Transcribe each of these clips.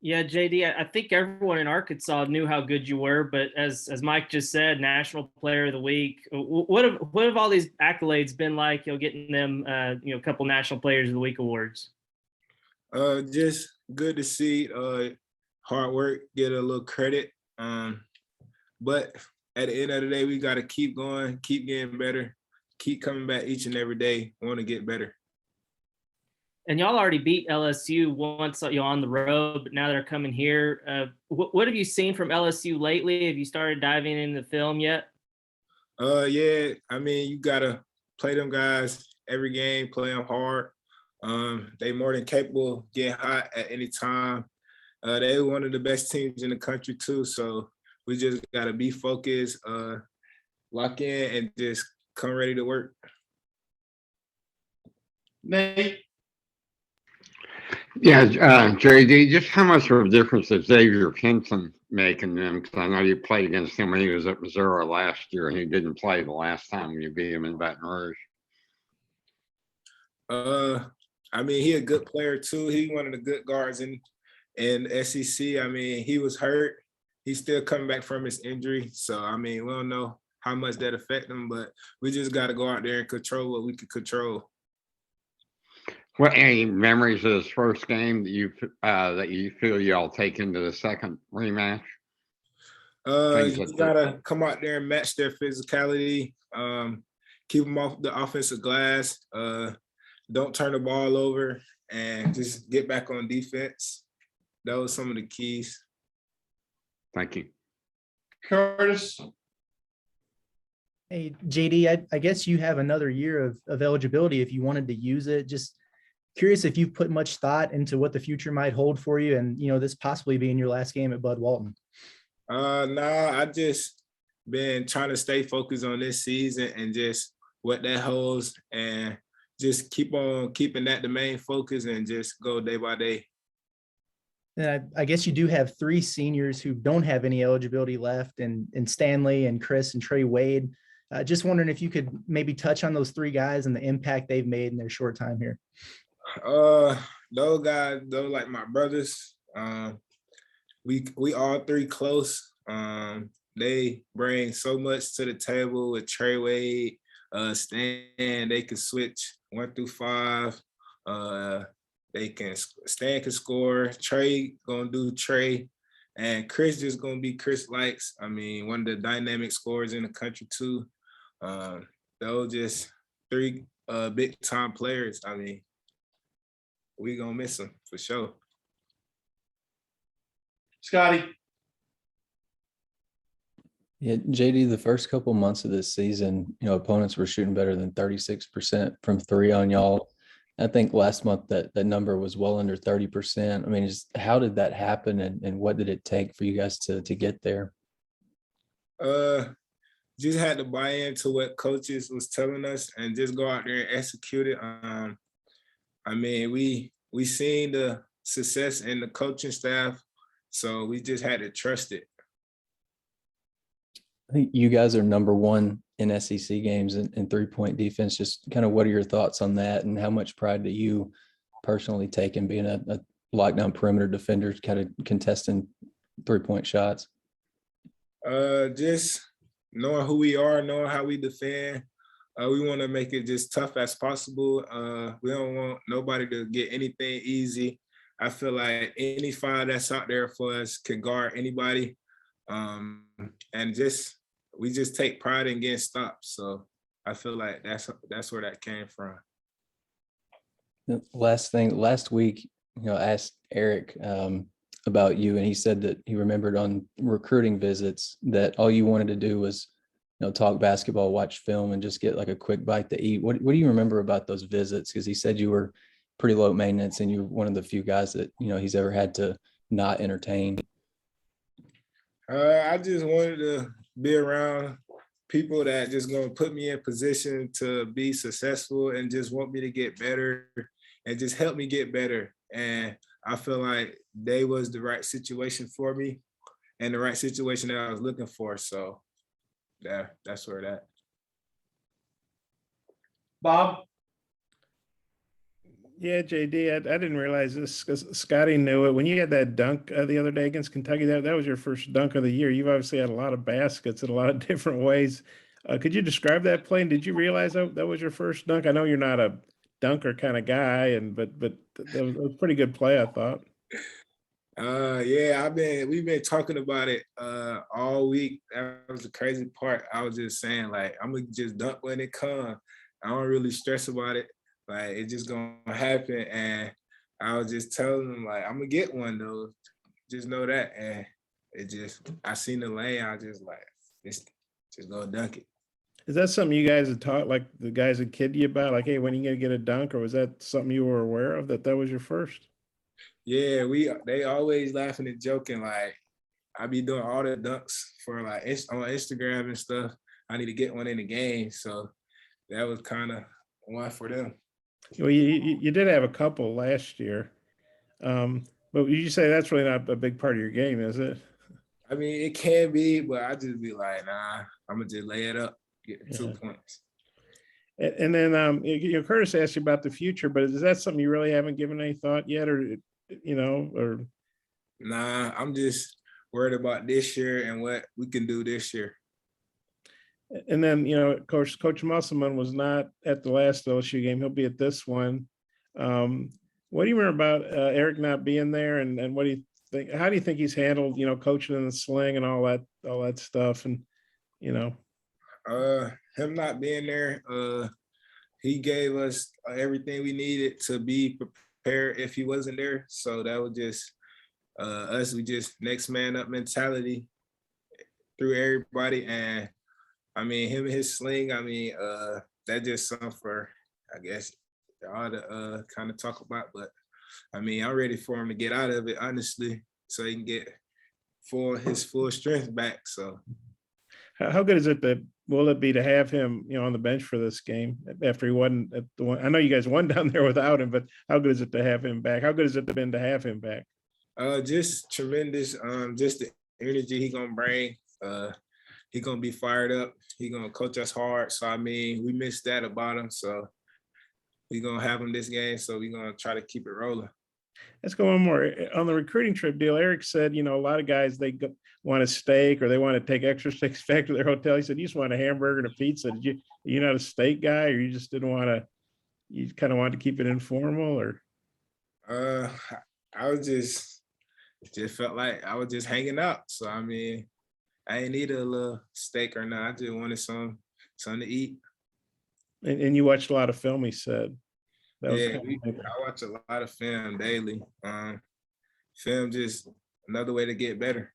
Yeah, JD, I think everyone in Arkansas knew how good you were, but as Mike just said, National Player of the Week. What have all these accolades been like? Getting them, a couple National Players of the Week awards. Just good to see hard work get a little credit. But at the end of the day, we got to keep going, keep getting better, keep coming back each and every day, want to get better. And y'all already beat LSU once on the road, but now they're coming here. What have you seen from LSU lately? Have you started diving into the film yet? Yeah, I mean, you gotta play them guys every game, play them hard. They more than capable of getting hot at any time. They're one of the best teams in the country too, so we just gotta be focused, lock in, and just come ready to work. Nate? Yeah, JD, just how much of a difference does Xavier Kenton make in them? Because I know you played against him when he was at Missouri last year, and he didn't play the last time when you beat him in Baton Rouge. I mean, he a good player too. He one of the good guards in SEC. I mean, he was hurt. He's still coming back from his injury. So, I mean, we don't know how much that affect him, but we just got to go out there and control what we can control. What any memories of his first game that you feel y'all take into the second rematch? You gotta come out there and match their physicality. Keep them off the offensive glass. Don't turn the ball over, and just get back on defense. That was some of the keys. Thank you, Curtis. Hey, JD, I guess you have another year of eligibility if you wanted to use it. Just curious if you've put much thought into what the future might hold for you and, this possibly being your last game at Bud Walton. Nah, I just been trying to stay focused on this season and just what that holds, and just keep on keeping that the main focus and just go day by day. And I guess you do have three seniors who don't have any eligibility left, and Stanley and Chris and Trey Wade. Just wondering if you could maybe touch on those three guys and the impact they've made in their short time here. Those guys, those like my brothers. We all three close. They bring so much to the table with Trey Wade, Stan. They can switch 1 through 5. Stan can score. Trey gonna do Trey, and Chris just gonna be Chris Likes. I mean, one of the dynamic scorers in the country too. Those just three big time players. I mean, we gonna miss them for sure. Scotty. Yeah, JD, the first couple months of this season, opponents were shooting better than 36% from three on y'all. I think last month that number was well under 30%. I mean, how did that happen, and what did it take for you guys to get there? Just had to buy into what coaches was telling us and just go out there and execute it. I mean, we seen the success in the coaching staff, so we just had to trust it. I think you guys are number one in SEC games in three-point defense. Just kind of what are your thoughts on that, and how much pride do you personally take in being a lockdown perimeter defender, kind of contesting three-point shots? Just knowing who we are, knowing how we defend. We want to make it just tough as possible. We don't want nobody to get anything easy. I feel like any five that's out there for us can guard anybody. And we just take pride in getting stopped. So I feel like that's where that came from. Last week, I asked Eric about you, and he said that he remembered on recruiting visits that all you wanted to do was, talk basketball, watch film, and just get like a quick bite to eat. What do you remember about those visits? Because he said you were pretty low maintenance, and you're one of the few guys that he's ever had to not entertain. I just wanted to be around people that just gonna put me in position to be successful and just want me to get better and just help me get better. And I feel like they was the right situation for me and the right situation that I was looking for. So yeah, that's where that. Bob. Yeah, JD, I didn't realize this because Scotty knew it. When you had that dunk the other day against Kentucky, that was your first dunk of the year. You've obviously had a lot of baskets in a lot of different ways. Could you describe that play? And did you realize that was your first dunk? I know you're not a dunker kind of guy, but that was a pretty good play, I thought. Yeah, we've been talking about it all week. That was the crazy part. I was just saying, like, I'm gonna just dunk when it comes. I don't really stress about it. Like, it's just gonna happen. And I was just telling them, like, I'm gonna get one though. Just know that. And I seen the lane. I just like, just go dunk it. Is that something you guys had taught, like the guys had kid you about, like, hey, when are you gonna get a dunk, or was that something you were aware of that was your first? Yeah, they always laughing and joking. Like, I be doing all the dunks for like on Instagram and stuff. I need to get one in the game. So that was kind of one for them. Well, you did have a couple last year, but you say that's really not a big part of your game, is it? I mean, it can be, but I just be like, nah, I'm gonna just lay it up, get 2 points. And then, Curtis asked you about the future, but is that something you really haven't given any thought yet, or? Nah, I'm just worried about this year and what we can do this year. And then, Coach Musselman was not at the last LSU game. He'll be at this one. What do you remember about Eric not being there, and what do you think? How do you think he's handled, coaching in the sling and all that stuff? And him not being there, he gave us everything we needed to be prepared if he wasn't there. So that was just us. We just next man up mentality through everybody. And I mean, him and his sling, I mean, that just something for, I guess, all to kind of talk about. But I mean, I'm ready for him to get out of it, honestly, so he can get his full strength back. So how good is it will it be to have him, on the bench for this game after he wasn't at the one? I know you guys won down there without him, but how good is it to have him back? How good has it been to have him back? Just tremendous. Just the energy he gonna bring. He gonna be fired up. He gonna coach us hard. So I mean, we missed that about him. So we gonna have him this game. So we gonna try to keep it rolling. Let's go one more. On the recruiting trip deal, Eric said, a lot of guys, they want a steak or they want to take extra steaks back to their hotel. He said, you just want a hamburger and a pizza. Are you not a steak guy, or you just didn't want to, you kind of wanted to keep it informal, or? I was just felt like I was just hanging out. So, I mean, I ain't need a little steak or not. I just wanted something to eat. And you watched a lot of film, he said. I watch a lot of film daily. Film just another way to get better.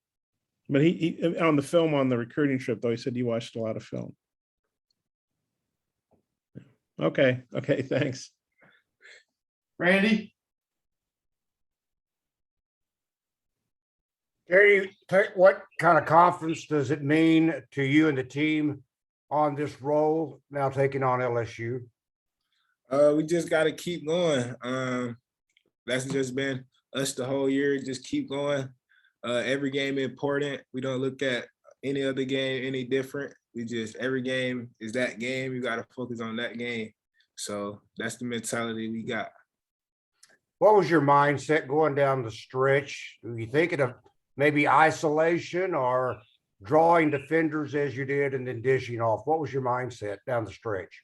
But he on the film on the recruiting trip, though, he said you watched a lot of film. Okay, thanks. Randy? Gary, what kind of confidence does it mean to you and the team on this role now taking on LSU? We just got to keep going. That's just been us the whole year. Just keep going. Every game important. We don't look at any other game any different. Every game is that game. You got to focus on that game. So that's the mentality we got. What was your mindset going down the stretch? Were you thinking of maybe isolation or drawing defenders as you did and then dishing off? What was your mindset down the stretch?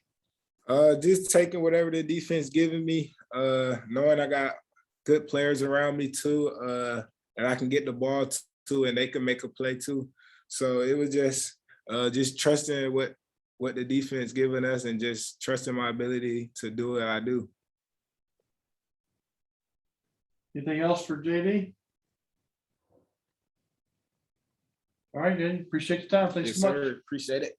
Just taking whatever the defense giving me, knowing I got good players around me too, and I can get the ball too, and they can make a play too. So it was just trusting what the defense giving us, and just trusting my ability to do what I do. Anything else for JD? All right, JD. Appreciate the time. Thanks Yes, so much. sir. Appreciate it.